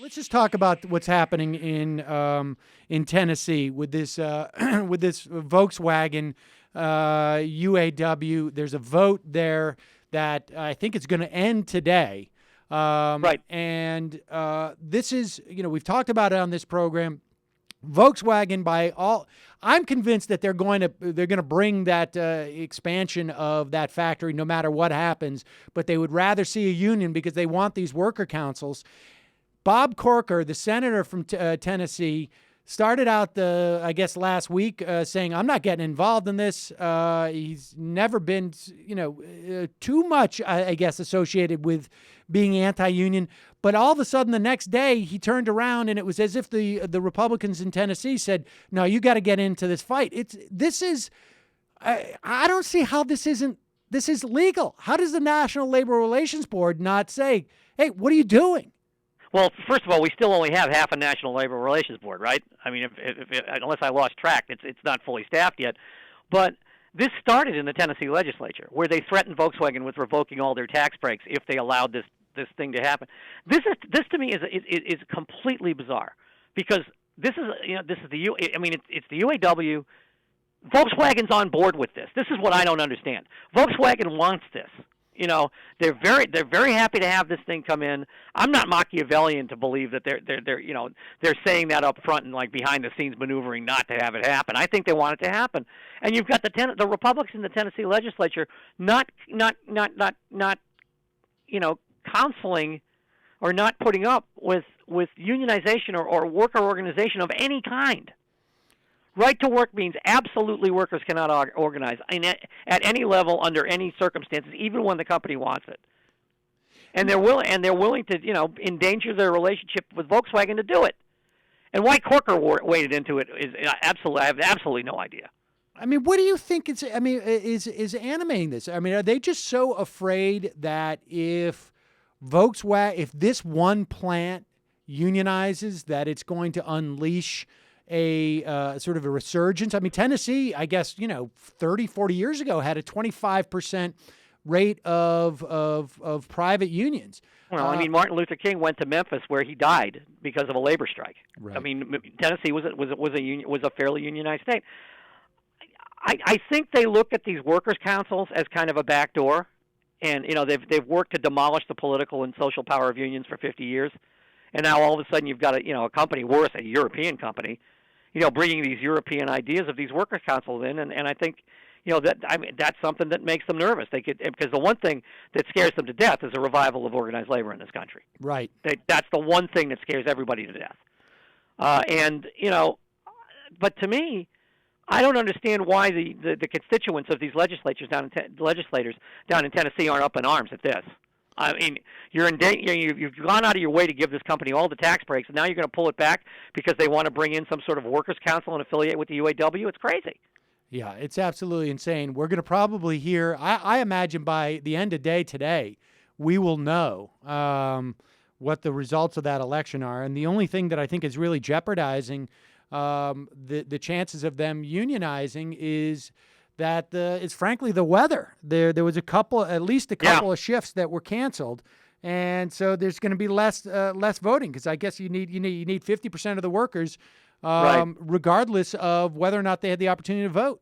Let's just talk about what's happening in Tennessee with this with this Volkswagen UAW. There's a vote there that I think it's going to end today. Right. And this is, we've talked about it on this program. Volkswagen, I'm convinced that they're going to bring that expansion of that factory no matter what happens. But they would rather see a union because they want these worker councils. Bob Corker, the senator from Tennessee, started out last week saying, I'm not getting involved in this. He's never been, too much, I guess, associated with being anti-union. But all of a sudden, the next day, he turned around and it was as if the Republicans in Tennessee said, no, you got to get into this fight. I don't see how this is legal. How does the National Labor Relations Board not say, hey, what are you doing? Well, first of all, we still only have half a National Labor Relations Board, right? I mean, unless I lost track, it's not fully staffed yet. But this started in the Tennessee legislature, where they threatened Volkswagen with revoking all their tax breaks if they allowed this thing to happen. This to me is completely bizarre, because it's the UAW. Volkswagen's on board with this. This is what I don't understand. Volkswagen wants this. They're very happy to have this thing come in. I'm not Machiavellian to believe that they're saying that up front and like behind the scenes maneuvering not to have it happen. I think they want it to happen. And you've got the Republicans in the Tennessee legislature not counseling or not putting up with unionization or worker organization of any kind. Right to work means absolutely workers cannot organize at any level under any circumstances, even when the company wants it. And they're willing to endanger their relationship with Volkswagen to do it. And why Corker waded into it is I have absolutely no idea. I mean, what do you think is animating this? I mean, are they just so afraid that if this one plant unionizes, that it's going to unleash a sort of a resurgence? I mean, Tennessee, I guess, 30, 40 years ago had a 25% rate of private unions. Well, I mean, Martin Luther King went to Memphis where he died because of a labor strike. Right. I mean, Tennessee was a fairly unionized state. I think they look at these workers' councils as kind of a backdoor, and they've worked to demolish the political and social power of unions for 50 years, and now all of a sudden you've got a company, worse, a European company, bringing these European ideas of these workers' councils in, and I think, that's something that makes them nervous. Because the one thing that scares them to death is a revival of organized labor in this country. Right. That's the one thing that scares everybody to death. But to me, I don't understand why the constituents of these legislators down in Tennessee aren't up in arms at this. I mean, you've gone out of your way to give this company all the tax breaks, and now you're going to pull it back because they want to bring in some sort of workers' council and affiliate with the UAW? It's crazy. Yeah, it's absolutely insane. We're going to probably hear, I imagine by the end of day today, we will know what the results of that election are. And the only thing that I think is really jeopardizing the chances of them unionizing is that it's frankly the weather. There was at least a couple of shifts that were canceled, and so there's going to be less voting, because I guess you need 50% of the workers, right, regardless of whether or not they had the opportunity to vote.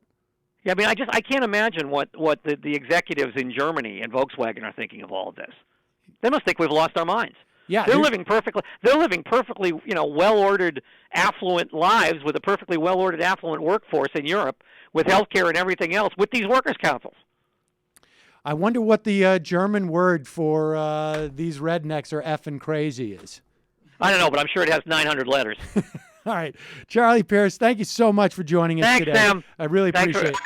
Yeah, I mean, I can't imagine what the executives in Germany and Volkswagen are thinking of all of this. They must think we've lost our minds. Yeah, they're living perfectly, well-ordered, affluent lives with a perfectly well-ordered, affluent workforce in Europe, with healthcare and everything else, with these workers' councils. I wonder what the German word for these rednecks are effing crazy is. I don't know, but I'm sure it has 900 letters. All right. Charlie Pierce, thank you so much for joining us today. Thanks, Sam. I really appreciate it.